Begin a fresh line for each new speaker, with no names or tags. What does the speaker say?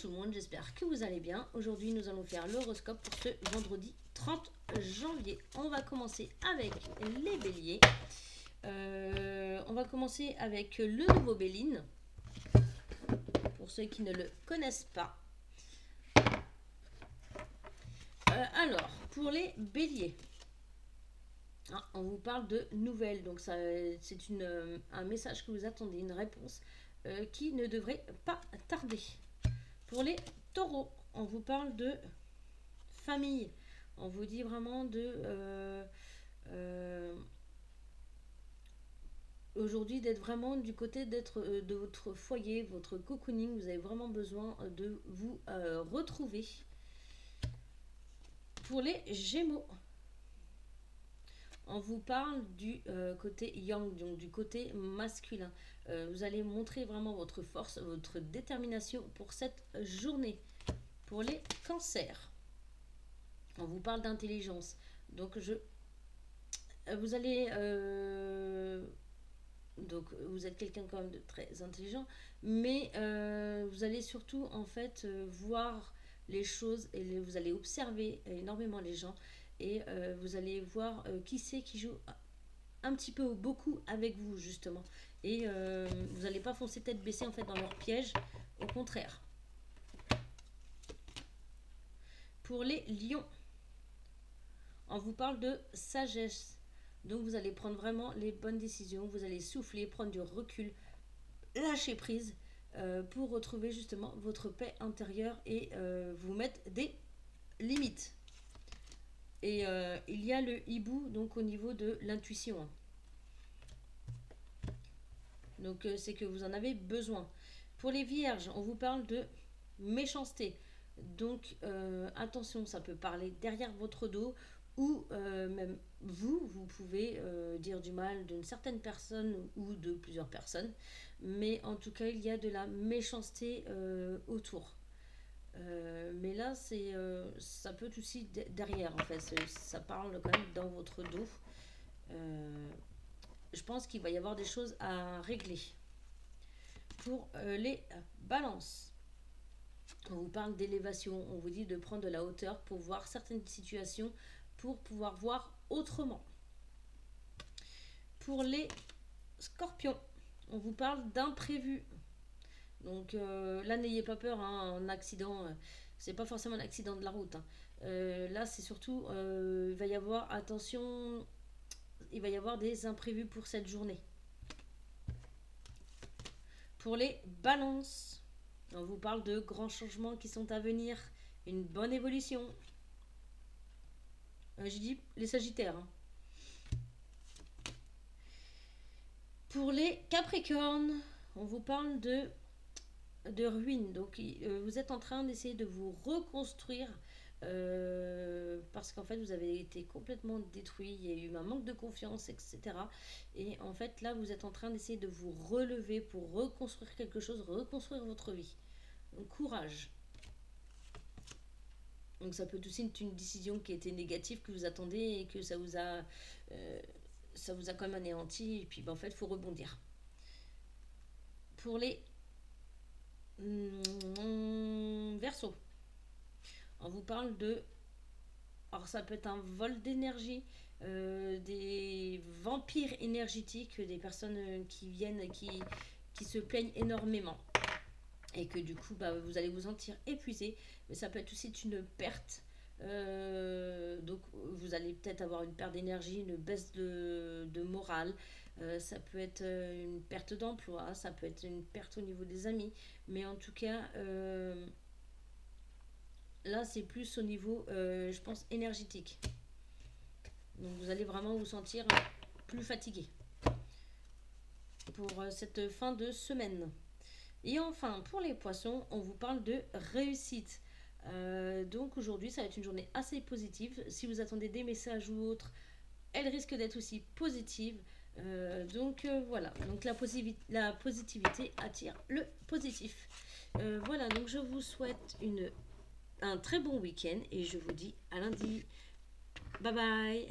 tout le monde, j'espère que vous allez bien. Aujourd'hui, nous allons faire l'horoscope pour ce vendredi 30 janvier. On va commencer avec les béliers. On va commencer avec le nouveau Béline. Pour ceux qui ne le connaissent pas. Alors, pour les béliers. On vous parle de nouvelles, donc c'est un message que vous attendez, une réponse qui ne devrait pas tarder. Pour les taureaux, on vous parle de famille, on vous dit vraiment aujourd'hui d'être vraiment du côté de votre foyer, votre cocooning, vous avez vraiment besoin de vous retrouver. Pour les gémeaux, on vous parle du côté yang, donc du côté masculin. Vous allez montrer vraiment votre force, votre détermination pour cette journée. Pour les cancers, on vous parle d'intelligence. Donc vous allez donc vous êtes quelqu'un quand même de très intelligent, mais vous allez surtout en fait voir les choses et vous allez observer énormément les gens. Et vous allez voir qui c'est qui joue un petit peu ou beaucoup avec vous justement. Et vous n'allez pas foncer tête baissée en fait dans leur piège, au contraire. Pour les lions, on vous parle de sagesse. Donc vous allez prendre vraiment les bonnes décisions, vous allez souffler, prendre du recul, lâcher prise pour retrouver justement votre paix intérieure et vous mettre des limites. Et il y a le hibou donc au niveau de l'intuition. Donc c'est que vous en avez besoin. Pour les vierges, on vous parle de méchanceté. Donc attention, ça peut parler derrière votre dos ou même vous pouvez dire du mal d'une certaine personne ou de plusieurs personnes. Mais en tout cas, il y a de la méchanceté autour. Mais là, ça peut aussi derrière, en fait. Ça parle quand même dans votre dos. Je pense qu'il va y avoir des choses à régler. Pour les balances, on vous parle d'élévation. On vous dit de prendre de la hauteur pour voir certaines situations, pour pouvoir voir autrement. Pour les scorpions, on vous parle d'imprévu. Donc là, n'ayez pas peur, hein, un accident, c'est pas forcément un accident de la route. Là, c'est surtout, il va y avoir, attention, il va y avoir des imprévus pour cette journée. Pour les balances, on vous parle de grands changements qui sont à venir, une bonne évolution. J'ai dit les sagittaires. Hein. Pour les capricornes, on vous parle de ruines. Donc vous êtes en train d'essayer de vous reconstruire parce qu'en fait vous avez été complètement détruit, il y a eu un manque de confiance, etc. Et en fait là vous êtes en train d'essayer de vous relever pour reconstruire quelque chose, reconstruire votre vie. Donc courage. Donc ça peut aussi être une décision qui était négative, que vous attendez et que ça vous a quand même anéanti. Et puis en fait il faut rebondir. Pour les Verseau, on vous parle de, alors ça peut être un vol d'énergie, des vampires énergétiques, des personnes qui viennent, qui se plaignent énormément et que du coup vous allez vous sentir épuisé, mais ça peut être aussi une perte. Donc vous allez peut-être avoir une perte d'énergie, une baisse de morale, ça peut être une perte d'emploi, ça peut être une perte au niveau des amis, mais en tout cas là c'est plus au niveau je pense énergétique, donc vous allez vraiment vous sentir plus fatigué pour cette fin de semaine. Et enfin pour les poissons, on vous parle de réussite. Donc aujourd'hui ça va être une journée assez positive. Si vous attendez des messages ou autres, elle risque d'être aussi positive. Donc voilà, donc la positivité attire le positif. Voilà, donc je vous souhaite un très bon week-end et je vous dis à lundi. Bye bye.